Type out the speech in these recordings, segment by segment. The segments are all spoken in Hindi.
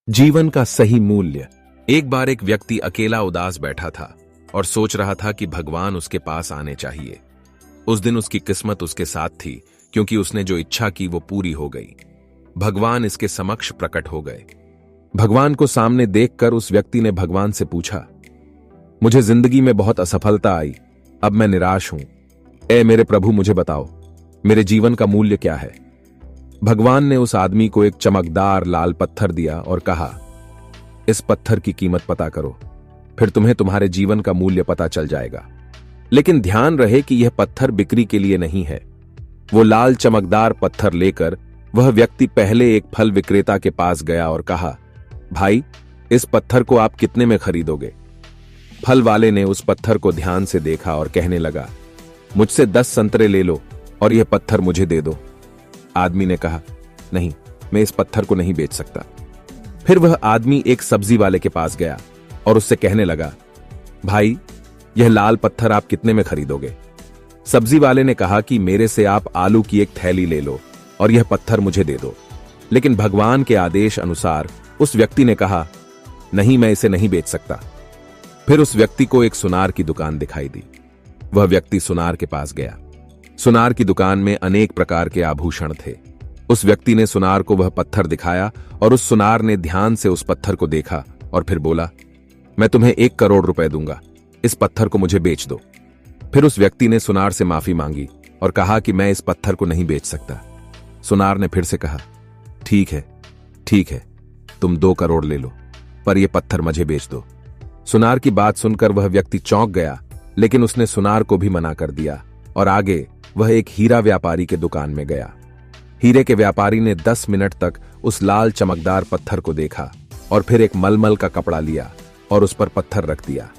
जीवन का सही मूल्य। एक बार एक व्यक्ति अकेला उदास बैठा था और सोच रहा था कि भगवान उसके पास आने चाहिए। उस दिन उसकी किस्मत उसके साथ थी, क्योंकि उसने जो इच्छा की वो पूरी हो गई। भगवान इसके समक्ष प्रकट हो गए। भगवान को सामने देखकर उस व्यक्ति ने भगवान से पूछा, मुझे जिंदगी में बहुत असफलता आई, अब मैं निराश हूं। ए मेरे प्रभु, मुझे बताओ, मेरे जीवन का मूल्य क्या है? भगवान ने उस आदमी को एक चमकदार लाल पत्थर दिया और कहा, इस पत्थर की कीमत पता करो, फिर तुम्हें तुम्हारे जीवन का मूल्य पता चल जाएगा। लेकिन ध्यान रहे कि यह पत्थर बिक्री के लिए नहीं है। वो लाल चमकदार पत्थर लेकर वह व्यक्ति पहले एक फल विक्रेता के पास गया और कहा, भाई, इस पत्थर को आप कितने में खरीदोगे? फल वाले ने उस पत्थर को ध्यान से देखा और कहने लगा, मुझसे 10 संतरे ले लो और यह पत्थर मुझे दे दो। आदमी ने कहा, नहीं, मैं इस पत्थर को नहीं बेच सकता। फिर वह आदमी एक सब्जी वाले के पास गया और उससे कहने लगा, भाई, यह लाल पत्थर आप कितने में खरीदोगे? सब्जी वाले ने कहा कि मेरे से आप आलू की एक थैली ले लो और यह पत्थर मुझे दे दो। लेकिन भगवान के आदेश अनुसार उस व्यक्ति ने कहा, नहीं, मैं इसे नहीं बेच सकता। फिर उस व्यक्ति को एक सुनार की दुकान दिखाई दी। वह व्यक्ति सुनार के पास गया। सुनार की दुकान में अनेक प्रकार के आभूषण थे। उस व्यक्ति ने सुनार को वह पत्थर दिखाया और उस सुनार ने ध्यान से उस पत्थर को देखा और फिर बोला, मैं तुम्हें 1 करोड़ रुपए दूंगा, इस पत्थर को मुझे बेच दो। फिर उस व्यक्ति ने सुनार से माफी मांगी और कहा कि मैं इस पत्थर को नहीं बेच सकता। सुनार ने फिर से कहा, ठीक है, तुम 2 करोड़ ले लो, पर यह पत्थर मुझे बेच दो। सुनार की बात सुनकर वह व्यक्ति चौंक गया, लेकिन उसने सुनार को भी मना कर दिया और आगे वह एक हीरा व्यापारी के दुकान में गया। हीरे के व्यापारी ने 10 मिनट तक उस लाल चमकदार पत्थर को देखा और फिर एक मलमल का कपड़ा लिया और उस पर पत्थर रख दिया।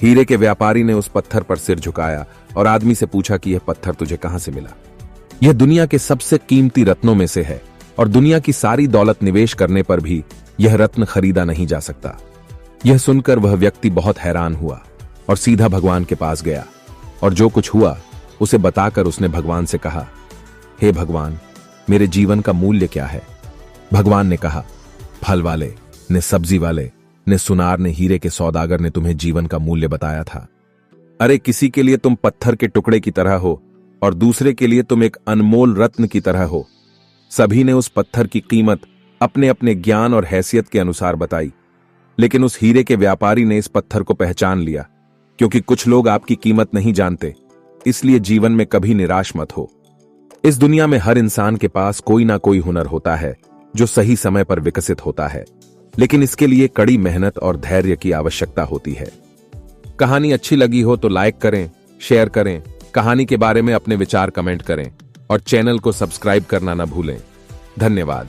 हीरे के व्यापारी ने उस पत्थर पर सिर झुकाया और आदमी से पूछा कि यह पत्थर तुझे कहां से मिला? यह दुनिया के सबसे कीमती रत्नों में से है और दुनिया की सारी दौलत निवेश करने पर भी यह रत्न खरीदा नहीं जा सकता। यह सुनकर वह व्यक्ति बहुत हैरान हुआ और सीधा भगवान के पास गया और जो कुछ हुआ उसे बताकर उसने भगवान से कहा, हे भगवान, मेरे जीवन का मूल्य क्या है? भगवान ने कहा, फल वाले ने, सब्जी वाले ने, सुनार ने, हीरे के सौदागर ने तुम्हें जीवन का मूल्य बताया था। अरे, किसी के लिए तुम पत्थर के टुकड़े की तरह हो और दूसरे के लिए तुम एक अनमोल रत्न की तरह हो। सभी ने उस पत्थर की कीमत अपने अपने ज्ञान और हैसियत के अनुसार बताई, लेकिन उस हीरे के व्यापारी ने इस पत्थर को पहचान लिया। क्योंकि कुछ लोग आपकी कीमत नहीं जानते, इसलिए जीवन में कभी निराश मत हो। इस दुनिया में हर इंसान के पास कोई ना कोई हुनर होता है जो सही समय पर विकसित होता है, लेकिन इसके लिए कड़ी मेहनत और धैर्य की आवश्यकता होती है। कहानी अच्छी लगी हो तो लाइक करें, शेयर करें, कहानी के बारे में अपने विचार कमेंट करें और चैनल को सब्सक्राइब करना न भूलें। धन्यवाद।